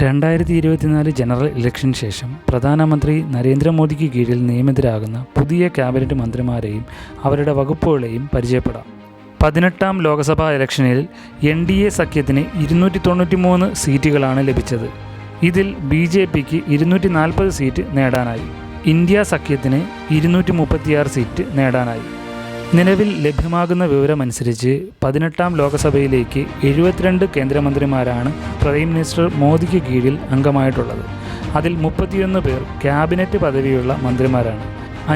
2024 general ഇലക്ഷന് ശേഷം പ്രധാനമന്ത്രി നരേന്ദ്രമോദിക്ക് കീഴിൽ നിയമിതരാകുന്ന പുതിയ ക്യാബിനറ്റ് മന്ത്രിമാരെയും അവരുടെ വകുപ്പുകളെയും പരിചയപ്പെടാം. 18ാം ലോക്സഭാ ഇലക്ഷനിൽ NDA സഖ്യത്തിന് 293 സീറ്റുകളാണ് ലഭിച്ചത്. ഇതിൽ BJPക്ക് 240 സീറ്റ് നേടാനായി. ഇന്ത്യ സഖ്യത്തിന് 236 സീറ്റ് നേടാനായി. നിലവിൽ ലഭ്യമാകുന്ന വിവരമനുസരിച്ച് 18ാം ലോക്സഭയിലേക്ക് 72 കേന്ദ്രമന്ത്രിമാരാണ് പ്രൈം മിനിസ്റ്റർ മോദിക്ക് കീഴിൽ അംഗമായിട്ടുള്ളത്. അതിൽ 31 പേർ ക്യാബിനറ്റ് പദവിയുള്ള മന്ത്രിമാരാണ്.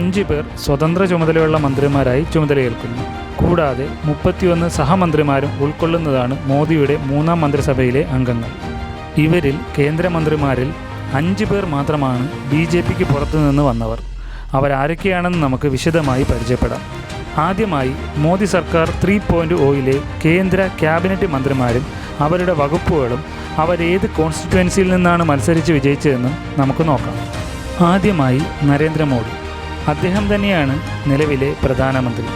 5 പേർ സ്വതന്ത്ര ചുമതലയുള്ള മന്ത്രിമാരായി ചുമതലയേൽക്കുന്നു. കൂടാതെ 31 സഹമന്ത്രിമാരും ഉൾക്കൊള്ളുന്നതാണ് മോദിയുടെ 3ാം മന്ത്രിസഭയിലെ അംഗങ്ങൾ. ഇവരിൽ കേന്ദ്രമന്ത്രിമാരിൽ 5 പേർ മാത്രമാണ് BJPക്ക് പുറത്തുനിന്ന് വന്നവർ. അവരാരൊക്കെയാണെന്ന് നമുക്ക് വിശദമായി പരിചയപ്പെടാം. ആദ്യമായി മോദി സർക്കാർ 3.0യിലെ കേന്ദ്ര ക്യാബിനറ്റ് മന്ത്രിമാരും അവരുടെ വകുപ്പുകളും അവരേത് കോൺസ്റ്റിറ്റ്യുവൻസിയിൽ നിന്നാണ് മത്സരിച്ച് വിജയിച്ചതെന്നും നമുക്ക് നോക്കാം. ആദ്യമായി നരേന്ദ്രമോദി. അദ്ദേഹം തന്നെയാണ് നിലവിലെ പ്രധാനമന്ത്രി.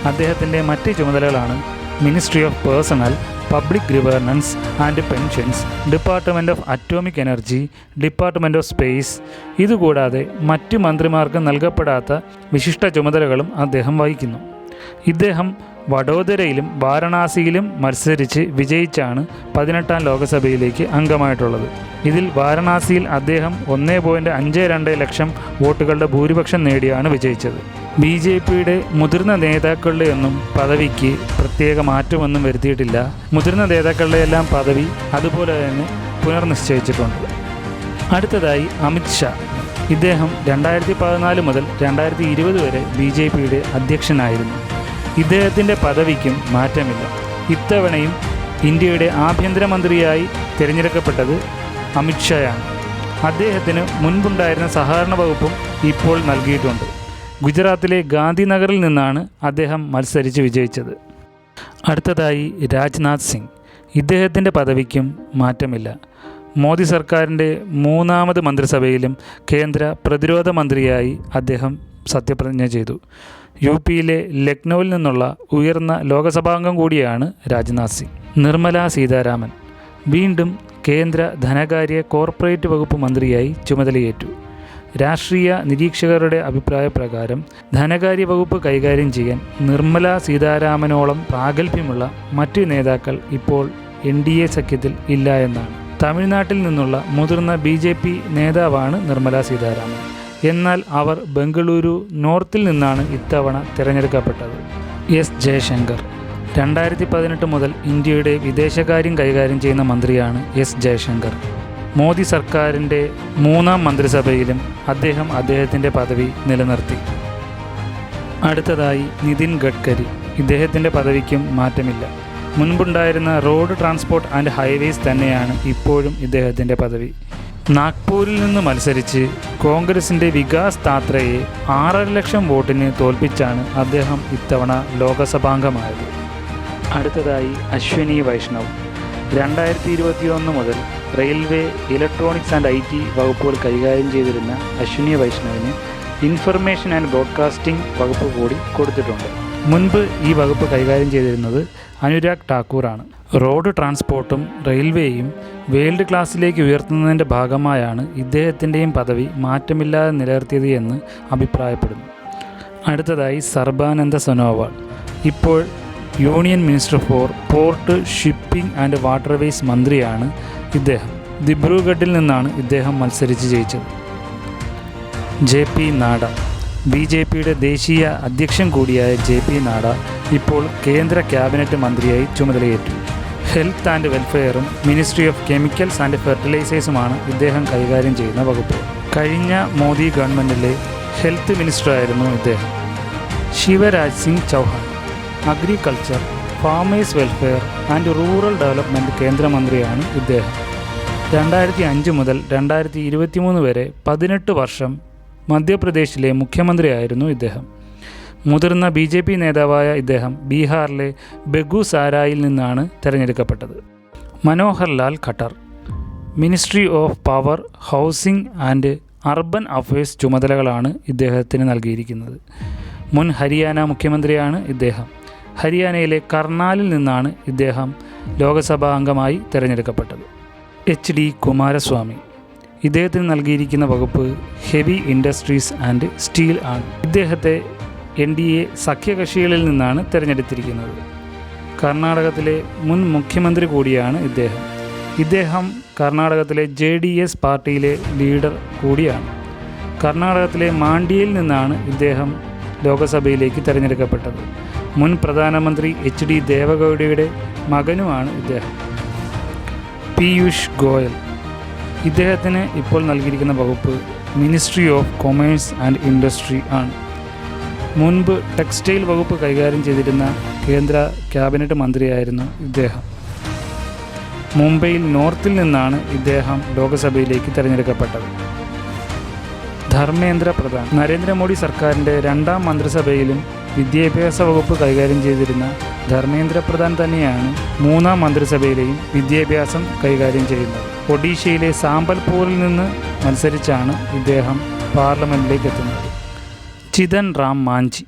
അദ്ദേഹത്തിൻ്റെ മറ്റ് ചുമതലകളാണ് ministry of personnel, public governance and pensions, department of atomic energy, department of space. ഇതുകൂടാതെ മറ്റ് മന്ത്രിമാർക്ക് നൽകപ്പെടാത്ത വിശിഷ്ട ചുമതലകളും അദ്ദേഹം വഹിക്കുന്നു. ഇദ്ദേഹം വഡോദരയിലും വാരണാസിയിലും മത്സരിച്ച് വിജയിച്ചാണ് 18ാം ലോക്സഭയിലേക്ക് അംഗമായിട്ടുള്ളത്. ഇതിൽ വാരണാസിയിൽ അദ്ദേഹം 1.52 ലക്ഷം വോട്ടുകളുടെ ഭൂരിപക്ഷം നേടിയാണ് വിജയിച്ചത്. BJPയുടെ മുതിർന്ന നേതാക്കളുടെയൊന്നും പദവിക്ക് പ്രത്യേക മാറ്റമൊന്നും വരുത്തിയിട്ടില്ല. മുതിർന്ന നേതാക്കളുടെയെല്ലാം പദവി അതുപോലെ തന്നെ പുനർനിശ്ചയിച്ചിട്ടുണ്ട്. അടുത്തതായി അമിത് ഷാ. ഇദ്ദേഹം 2014 മുതൽ 2020 വരെ BJPയുടെ അധ്യക്ഷനായിരുന്നു. ഇദ്ദേഹത്തിൻ്റെ പദവിക്കും മാറ്റമില്ല. ഇത്തവണയും ഇന്ത്യയുടെ ആഭ്യന്തരമന്ത്രിയായി തിരഞ്ഞെടുക്കപ്പെട്ടത് അമിത് ഷായാണ്. അദ്ദേഹത്തിന് മുൻപുണ്ടായിരുന്ന സഹകരണ വകുപ്പും ഇപ്പോൾ നൽകിയിട്ടുണ്ട്. ഗുജറാത്തിലെ ഗാന്ധിനഗറിൽ നിന്നാണ് അദ്ദേഹം മത്സരിച്ച് വിജയിച്ചത്. അടുത്തതായി രാജ്നാഥ് സിംഗ്. ഇദ്ദേഹത്തിൻ്റെ പദവിക്കും മാറ്റമില്ല. മോദി സർക്കാരിൻ്റെ 3ാമത് മന്ത്രിസഭയിലും കേന്ദ്ര പ്രതിരോധ മന്ത്രിയായി അദ്ദേഹം സത്യപ്രതിജ്ഞ ചെയ്തു. UPയിലെ ലക്നൌവിൽ നിന്നുള്ള ഉയർന്ന ലോകസഭാംഗം കൂടിയാണ് രാജ്നാഥ് സിംഗ്. നിർമ്മല സീതാരാമൻ വീണ്ടും കേന്ദ്ര ധനകാര്യ കോർപ്പറേറ്റ് വകുപ്പ് മന്ത്രിയായി ചുമതലയേറ്റു. രാഷ്ട്രീയ നിരീക്ഷകരുടെ അഭിപ്രായപ്രകാരം ധനകാര്യ വകുപ്പ് കൈകാര്യം ചെയ്യാൻ നിർമ്മല സീതാരാമനോളം പ്രാഗൽഭ്യമുള്ള മറ്റ് നേതാക്കൾ ഇപ്പോൾ NDA സഖ്യത്തിൽ ഇല്ല എന്നാണ്. തമിഴ്നാട്ടിൽ നിന്നുള്ള മുതിർന്ന BJP നേതാവാണ് നിർമ്മല സീതാരാമൻ. എന്നാൽ അവർ ബംഗളൂരു നോർത്തിൽ നിന്നാണ് ഇത്തവണ തിരഞ്ഞെടുക്കപ്പെട്ടത്. S ജയശങ്കർ. 2018 മുതൽ ഇന്ത്യയുടെ വിദേശകാര്യം കൈകാര്യം ചെയ്യുന്ന മന്ത്രിയാണ് S ജയശങ്കർ. മോദി സർക്കാരിൻ്റെ 3ാം മന്ത്രിസഭയിലും അദ്ദേഹം അദ്ദേഹത്തിൻ്റെ പദവി നിലനിർത്തി. അടുത്തതായി നിതിൻ ഗഡ്കരി. ഇദ്ദേഹത്തിൻ്റെ പദവിക്കും മാറ്റമില്ല. മുൻപുണ്ടായിരുന്ന റോഡ് ട്രാൻസ്പോർട്ട് ആൻഡ് ഹൈവേസ് തന്നെയാണ് ഇപ്പോഴും ഇദ്ദേഹത്തിൻ്റെ പദവി. നാഗ്പൂരിൽ നിന്ന് മത്സരിച്ച് കോൺഗ്രസിൻ്റെ വികാസ് താത്രയെ 6.5 ലക്ഷം വോട്ടിന് തോൽപ്പിച്ചാണ് അദ്ദേഹം ഇത്തവണ ലോകസഭാംഗമായത്. അടുത്തതായി അശ്വനി വൈഷ്ണവ്. 2021 മുതൽ റെയിൽവേ, ഇലക്ട്രോണിക്സ് ആൻഡ് IT വകുപ്പുകൾ കൈകാര്യം ചെയ്തിരുന്ന അശ്വനി വൈഷ്ണവിന് ഇൻഫർമേഷൻ ആൻഡ് ബ്രോഡ്കാസ്റ്റിംഗ് വകുപ്പ് കൂടി കൊടുത്തിട്ടുണ്ട്. മുൻപ് ഈ വകുപ്പ് കൈകാര്യം ചെയ്തിരുന്നത് അനുരാഗ് ഠാക്കൂറാണ്. റോഡ് ട്രാൻസ്പോർട്ടും റെയിൽവേയും വേൾഡ് ക്ലാസ്സിലേക്ക് ഉയർത്തുന്നതിൻ്റെ ഭാഗമായാണ് ഇദ്ദേഹത്തിൻ്റെയും പദവി മാറ്റമില്ലാതെ നിലനിർത്തിയത് എന്ന് അഭിപ്രായപ്പെടുന്നു. അടുത്തതായി സർബാനന്ദ സോനോവാൾ. ഇപ്പോൾ union minister for port, shipping and waterways മന്ത്രിയാണ് ഇദ്ദേഹം. ദിബ്രുഗഡിൽ നിന്നാണ് ഇദ്ദേഹം മത്സരിച്ച് ജയിച്ചത്. JP NADA. BJPയുടെ ദേശീയ അധ്യക്ഷൻ കൂടിയായ JP നാഡ ഇപ്പോൾ കേന്ദ്ര ക്യാബിനറ്റ് മന്ത്രിയായി ചുമതലയേറ്റു. ഹെൽത്ത് ആൻഡ് വെൽഫെയറും മിനിസ്ട്രി ഓഫ് കെമിക്കൽസ് ആൻഡ് ഫെർട്ടിലൈസേഴ്സുമാണ് ഇദ്ദേഹം കൈകാര്യം ചെയ്യുന്ന വകുപ്പ്. കഴിഞ്ഞ മോദി ഗവൺമെൻറ്റിലെ ഹെൽത്ത് മിനിസ്റ്ററായിരുന്നു ഇദ്ദേഹം. Shivraj Singh Chouhan. Agriculture, farmers welfare and rural development കേന്ദ്രമന്ത്രിയാണ് ഇദ്ദേഹം. 2005 മുതൽ 2023 വരെ 18 വർഷം മധ്യപ്രദേശിലെ മുഖ്യമന്ത്രിയായിരുന്നു ഇദ്ദേഹം. മുതിർന്ന BJP നേതാവായ ഇദ്ദേഹം ബീഹാറിലെ ബെഗുസാരായിൽ നിന്നാണ് തിരഞ്ഞെടുക്കപ്പെട്ടത്. Manohar Lal Khattar. Ministry of power, housing and urban affairs ചുമതലകളാണ് ഇദ്ദേഹത്തിന് നൽകിയിരിക്കുന്നത്. മുൻ ഹരിയാന മുഖ്യമന്ത്രിയാണ് ഇദ്ദേഹം. ഹരിയാനയിലെ കർണാലിൽ നിന്നാണ് ഇദ്ദേഹം ലോക്സഭാ അംഗമായി തിരഞ്ഞെടുക്കപ്പെട്ടത്. HD കുമാരസ്വാമി. ഇദ്ദേഹത്തിന് നൽകിയിരിക്കുന്ന വകുപ്പ് ഹെവി ഇൻഡസ്ട്രീസ് ആൻഡ് സ്റ്റീൽ ആണ്. ഇദ്ദേഹത്തെ NDA സഖ്യകക്ഷികളിൽ നിന്നാണ് തിരഞ്ഞെടുത്തിരിക്കുന്നത്. കർണാടകത്തിലെ മുൻ മുഖ്യമന്ത്രി കൂടിയാണ് ഇദ്ദേഹം കർണാടകത്തിലെ JDS പാർട്ടിയിലെ ലീഡർ കൂടിയാണ്. കർണാടകത്തിലെ മാണ്ഡ്യയിൽ നിന്നാണ് ഇദ്ദേഹം ലോകസഭയിലേക്ക് തിരഞ്ഞെടുക്കപ്പെട്ടത്. മുൻ പ്രധാനമന്ത്രി HD ദേവഗൗഡയുടെ മകനുമാണ് ഇദ്ദേഹം. പീയൂഷ് ഗോയൽ. ഇദ്ദേഹത്തിന് ഇപ്പോൾ നൽകിയിരിക്കുന്ന വകുപ്പ് ministry of commerce and industry ആണ്. മുൻപ് ടെക്സ്റ്റൈൽ വകുപ്പ് കൈകാര്യം ചെയ്തിരുന്ന കേന്ദ്ര ക്യാബിനറ്റ് മന്ത്രിയായിരുന്നു ഇദ്ദേഹം. മുംബൈയിൽ നോർത്തിൽ നിന്നാണ് ഇദ്ദേഹം ലോകസഭയിലേക്ക് തിരഞ്ഞെടുക്കപ്പെട്ടത്. ധർമ്മേന്ദ്ര പ്രധാൻ. നരേന്ദ്രമോദി സർക്കാരിൻ്റെ 2ാം മന്ത്രിസഭയിലും വിദ്യാഭ്യാസ വകുപ്പ് കൈകാര്യം ചെയ്തിരുന്ന ധർമ്മേന്ദ്ര പ്രധാൻ തന്നെയാണ് 3ാം മന്ത്രിസഭയിലെയും വിദ്യാഭ്യാസം കൈകാര്യം ചെയ്യുന്നത്. ഒഡീഷയിലെ സാമ്പൽപൂരിൽ നിന്ന് മത്സരിച്ചാണ് ഇദ്ദേഹം പാർലമെൻറ്റിലേക്ക് എത്തുന്നത്. ചിതൻ റാം മാഞ്ചി.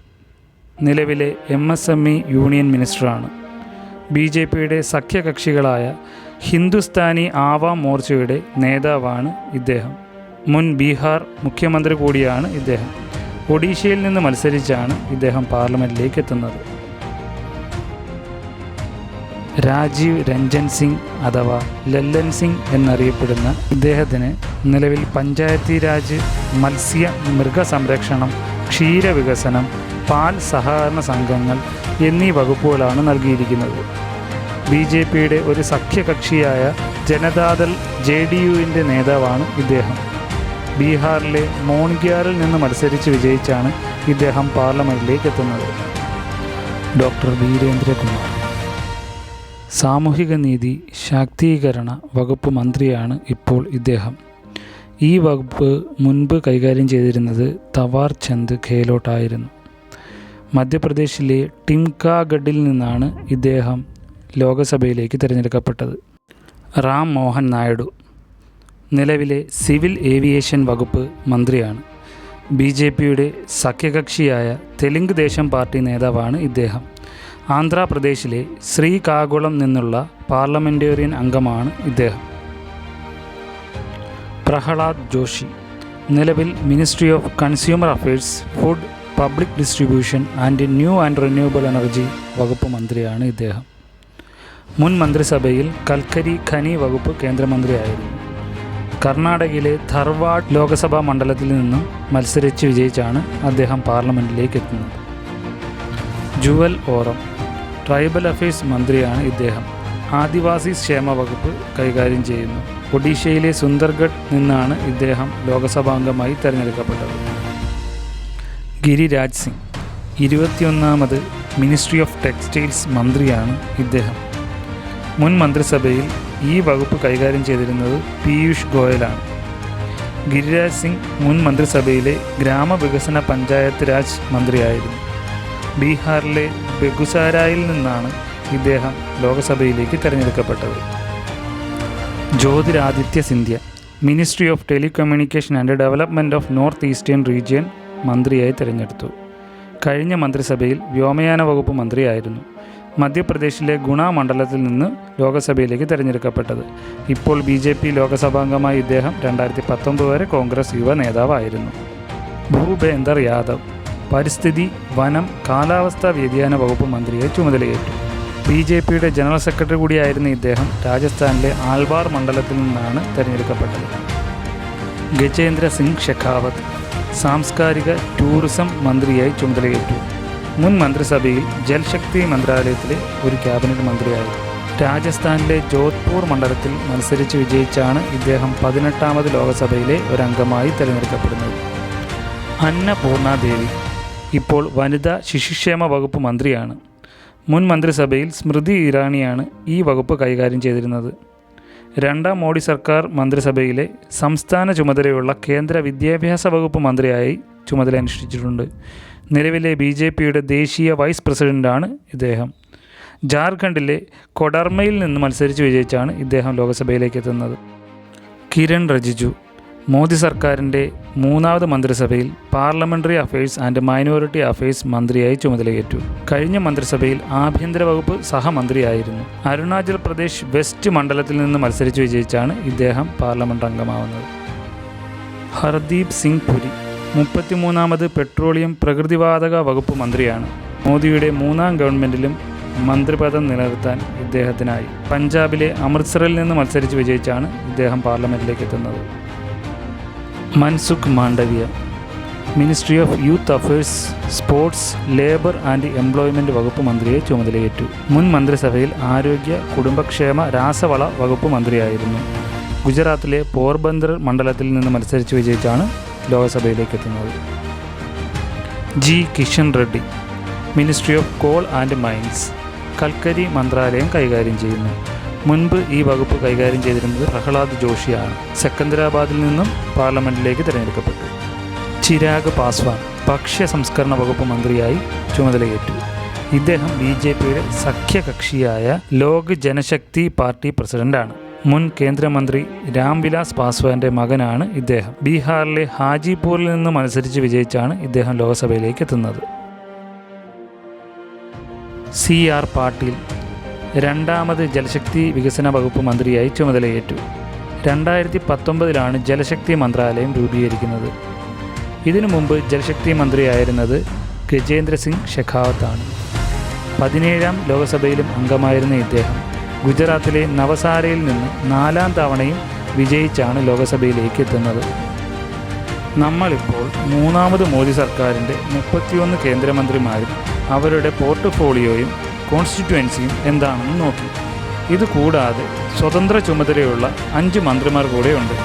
നിലവിലെ MSME യൂണിയൻ മിനിസ്റ്ററാണ്. BJPയുടെ സഖ്യകക്ഷികളായ ഹിന്ദുസ്ഥാനി ആവാം മോർച്ചയുടെ നേതാവാണ് ഇദ്ദേഹം. മുൻ ബീഹാർ മുഖ്യമന്ത്രി കൂടിയാണ് ഇദ്ദേഹം. ഒഡീഷയിൽ നിന്ന് മത്സരിച്ചാണ് ഇദ്ദേഹം പാർലമെൻറ്റിലേക്ക് എത്തുന്നത്. രാജീവ് രഞ്ജൻ സിംഗ് അഥവാ ലല്ലൻ സിംഗ് എന്നറിയപ്പെടുന്ന ഇദ്ദേഹത്തിന് നിലവിൽ പഞ്ചായത്തി രാജ്, മത്സ്യ മൃഗസംരക്ഷണം, ക്ഷീരവികസനം, പാൽ സഹകരണ സംഘങ്ങൾ എന്നീ വകുപ്പുകളാണ് നൽകിയിരിക്കുന്നത്. BJPയുടെ ഒരു സഖ്യകക്ഷിയായ ജനതാദൾ JDUവിൻ്റെ നേതാവാണ് ഇദ്ദേഹം. ബീഹാറിലെ മോൺഗ്യാറിൽ നിന്ന് മത്സരിച്ച് വിജയിച്ചാണ് ഇദ്ദേഹം പാർലമെൻറ്റിലേക്ക് എത്തുന്നത്. ഡോക്ടർ വീരേന്ദ്രകുമാർ. സാമൂഹിക നീതി ശാക്തീകരണ വകുപ്പ് മന്ത്രിയാണ് ഇപ്പോൾ ഇദ്ദേഹം. ഈ വകുപ്പ് മുൻപ് കൈകാര്യം ചെയ്തിരുന്നത് തവാർ ചന്ദ് ഗെഹ്ലോട്ട് ആയിരുന്നു. മധ്യപ്രദേശിലെ ടിംകാഗഡിൽ നിന്നാണ് ഇദ്ദേഹം ലോകസഭയിലേക്ക് തിരഞ്ഞെടുക്കപ്പെട്ടത്. റാം മോഹൻ നായിഡു. നിലവിലെ സിവിൽ ഏവിയേഷൻ വകുപ്പ് മന്ത്രിയാണ്. BJPയുടെ സഖ്യകക്ഷിയായ തെലുങ്ക് ദേശം പാർട്ടി നേതാവാണ് ഇദ്ദേഹം. ആന്ധ്രാപ്രദേശിലെ ശ്രീകാകുളം നിന്നുള്ള പാർലമെൻറ്റേറിയൻ അംഗമാണ് ഇദ്ദേഹം. പ്രഹ്ലാദ് ജോഷി. നിലവിൽ ministry of consumer affairs, food, public distribution and new and renewable energy വകുപ്പ് മന്ത്രിയാണ് ഇദ്ദേഹം. മുൻ മന്ത്രിസഭയിൽ കൽക്കരി ഖനി വകുപ്പ് കേന്ദ്രമന്ത്രിയായിരുന്നു. കർണാടകയിലെ ധർവാഡ് ലോകസഭാ മണ്ഡലത്തിൽ നിന്നും മത്സരിച്ച് വിജയിച്ചാണ് അദ്ദേഹം പാർലമെൻറ്റിലേക്ക് എത്തുന്നത്. ജുവൽ ഓറം. ട്രൈബൽ അഫയേഴ്സ് മന്ത്രിയാണ് ഇദ്ദേഹം. ആദിവാസി ക്ഷേമ വകുപ്പ് കൈകാര്യം ചെയ്യുന്നു. ഒഡീഷയിലെ സുന്ദർഗഡ് നിന്നാണ് ഇദ്ദേഹം ലോകസഭാംഗമായി തിരഞ്ഞെടുക്കപ്പെട്ടത്. ഗിരിരാജ് സിംഗ്. 21ാമത് മിനിസ്ട്രി ഓഫ് ടെക്സ്റ്റൈൽസ് മന്ത്രിയാണ് ഇദ്ദേഹം. മുൻ മന്ത്രിസഭയിൽ ഈ വകുപ്പ് കൈകാര്യം ചെയ്തിരുന്നത് പീയൂഷ് ഗോയലാണ്. ഗിരിരാജ് സിംഗ് മുൻ മന്ത്രിസഭയിലെ ഗ്രാമവികസന പഞ്ചായത്ത് രാജ് മന്ത്രിയായിരുന്നു. ബീഹാറിലെ ബെഗുസാരായിൽ നിന്നാണ് ഇദ്ദേഹം ലോകസഭയിലേക്ക് തിരഞ്ഞെടുക്കപ്പെട്ടത്. Jyotiraditya Scindia. Ministry of telecommunication and development of north eastern region മന്ത്രിയായി തിരഞ്ഞെടുത്തു. കഴിഞ്ഞ മന്ത്രിസഭയിൽ വ്യോമയാന വകുപ്പ് മന്ത്രിയായിരുന്നു. മധ്യപ്രദേശിലെ ഗുണ മണ്ഡലത്തിൽ നിന്ന് ലോകസഭയിലേക്ക് തിരഞ്ഞെടുക്കപ്പെട്ടത്. ഇപ്പോൾ BJP ലോകസഭാംഗമായി ഇദ്ദേഹം 2019 വരെ കോൺഗ്രസ് യുവ നേതാവായിരുന്നു. ഭൂപേന്ദർ യാദവ്. പരിസ്ഥിതി, വനം, കാലാവസ്ഥാ വ്യതിയാന വകുപ്പ് മന്ത്രിയായി ചുമതലയേറ്റു. BJPയുടെ ജനറൽ സെക്രട്ടറി കൂടിയായിരുന്ന ഇദ്ദേഹം രാജസ്ഥാനിലെ ആൽവാർ മണ്ഡലത്തിൽ നിന്നാണ് തിരഞ്ഞെടുക്കപ്പെട്ടത്. ഗജേന്ദ്ര സിംഗ് ഷെഖാവത്ത്. സാംസ്കാരിക ടൂറിസം മന്ത്രിയായി ചുമതലയേറ്റു. മുൻ മന്ത്രിസഭയിൽ ജൽശക്തി മന്ത്രാലയത്തിലെ ഒരു ക്യാബിനറ്റ് മന്ത്രിയായിരുന്നു. രാജസ്ഥാനിലെ ജോധ്പൂർ മണ്ഡലത്തിൽ മത്സരിച്ച് വിജയിച്ചാണ് ഇദ്ദേഹം 18ാമത് ലോകസഭയിലെ ഒരംഗമായി തിരഞ്ഞെടുക്കപ്പെടുന്നത്. അന്നപൂർണ ദേവി. ഇപ്പോൾ വനിതാ ശിശുക്ഷേമ വകുപ്പ് മന്ത്രിയാണ്. മുൻ മന്ത്രിസഭയിൽ സ്മൃതി ഇറാനിയാണ് ഈ വകുപ്പ് കൈകാര്യം ചെയ്തിരുന്നത്. 2ാം മോഡി സർക്കാർ മന്ത്രിസഭയിലെ സംസ്ഥാന ചുമതലയുള്ള കേന്ദ്ര വിദ്യാഭ്യാസ വകുപ്പ് മന്ത്രിയായി ചുമതല അനുഷ്ഠിച്ചിട്ടുണ്ട്. നിലവിലെ BJPയുടെ ദേശീയ വൈസ് പ്രസിഡൻ്റാണ് ഇദ്ദേഹം. ജാർഖണ്ഡിലെ കൊഡർമയിൽ നിന്ന് മത്സരിച്ച് വിജയിച്ചാണ് ഇദ്ദേഹം ലോകസഭയിലേക്ക് എത്തുന്നത്. കിരൺ റിജിജു. മോദി സർക്കാരിൻ്റെ മൂന്നാമത് മന്ത്രിസഭയിൽ parliamentary affairs and minority affairs മന്ത്രിയായി ചുമതലയേറ്റു. കഴിഞ്ഞ മന്ത്രിസഭയിൽ ആഭ്യന്തര വകുപ്പ് സഹമന്ത്രിയായിരുന്നു. അരുണാചൽ പ്രദേശ് വെസ്റ്റ് മണ്ഡലത്തിൽ നിന്ന് മത്സരിച്ച് വിജയിച്ചാണ് ഇദ്ദേഹം പാർലമെൻറ്റ് അംഗമാവുന്നത്. ഹർദീപ് സിംഗ് പുരി 33ാമത് പെട്രോളിയം പ്രകൃതിവാതക വകുപ്പ് മന്ത്രിയാണ്. മോദിയുടെ മൂന്നാം ഗവൺമെൻറ്റിലും മന്ത്രിപദം നിലനിർത്താൻ ഇദ്ദേഹത്തിനായി. പഞ്ചാബിലെ അമൃത്സറിൽ നിന്ന് മത്സരിച്ച് വിജയിച്ചാണ് ഇദ്ദേഹം പാർലമെൻറ്റിലേക്ക് എത്തുന്നത്. Mansukh Mandaviya ministry of youth affairs, sports, labour and employment വകുപ്പ് മന്ത്രിയെ ചുമതലയേറ്റു. മുൻ മന്ത്രിസഭയിൽ ആരോഗ്യ, കുടുംബക്ഷേമ, രാസവള വകുപ്പ് മന്ത്രിയായിരുന്നു. ഗുജറാത്തിലെ പോർബന്ദർ മണ്ഡലത്തിൽ നിന്ന് മത്സരിച്ച് വിജയിച്ചാണ് ലോക്സഭയിലേക്ക് എത്തുന്നത്. G Kishan Reddy ministry of coal and mines, കൽക്കരി മന്ത്രാലയം കൈകാര്യം ചെയ്യുന്നു. മുൻപ് ഈ വകുപ്പ് കൈകാര്യം ചെയ്തിരുന്നത് പ്രഹ്ലാദ് ജോഷിയാണ്. സെക്കന്ദരാബാദിൽ നിന്നും പാർലമെൻറ്റിലേക്ക് തിരഞ്ഞെടുക്കപ്പെട്ടു. ചിരാഗ് പാസ്വാൻ ഭക്ഷ്യ സംസ്കരണ വകുപ്പ് മന്ത്രിയായി ചുമതലയേറ്റു. ഇദ്ദേഹം BJPയുടെ സഖ്യകക്ഷിയായ ലോക് ജനശക്തി പാർട്ടി പ്രസിഡന്റാണ്. മുൻ കേന്ദ്രമന്ത്രി രാംവിലാസ് പാസ്വാന്റെ മകനാണ് ഇദ്ദേഹം. ബീഹാറിലെ ഹാജിപൂരിൽ നിന്ന് മത്സരിച്ച് വിജയിച്ചാണ് ഇദ്ദേഹം ലോക്സഭയിലേക്ക് എത്തുന്നത്. CR പാട്ടീൽ രണ്ടാമത് ജലശക്തി വികസന വകുപ്പ് മന്ത്രിയായി ചുമതലയേറ്റു. 2019 ജലശക്തി മന്ത്രാലയം രൂപീകരിക്കുന്നത്. ഇതിനു മുമ്പ് ജലശക്തി മന്ത്രിയായിരുന്നത് ഗജേന്ദ്ര സിംഗ് ഷെഖാവത്താണ്. 17ാം ലോക്സഭയിലും അംഗമായിരുന്ന ഇദ്ദേഹം ഗുജറാത്തിലെ നവസാരയിൽ നിന്ന് 4ാം തവണയും വിജയിച്ചാണ് ലോക്സഭയിലേക്ക് എത്തുന്നത്. നമ്മളിപ്പോൾ മൂന്നാമത് മോദി സർക്കാരിൻ്റെ 31 കേന്ദ്രമന്ത്രിമാരും അവരുടെ പോർട്ട്ഫോളിയോയും കോൺസ്റ്റിറ്റ്യുവൻസിയും എന്താണെന്ന് നോക്കി. ഇതുകൂടാതെ സ്വതന്ത്ര ചുമതലയുള്ള 5 മന്ത്രിമാർ കൂടെയുണ്ട്.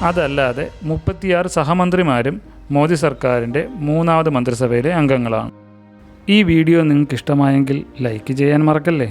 അതല്ലാതെ 36 സഹമന്ത്രിമാരും മോദി സർക്കാരിൻ്റെ മൂന്നാമത് മന്ത്രിസഭയിലെ അംഗങ്ങളാണ്. ഈ വീഡിയോ നിങ്ങൾക്ക് ഇഷ്ടമായെങ്കിൽ ലൈക്ക് ചെയ്യാൻ മറക്കല്ലേ.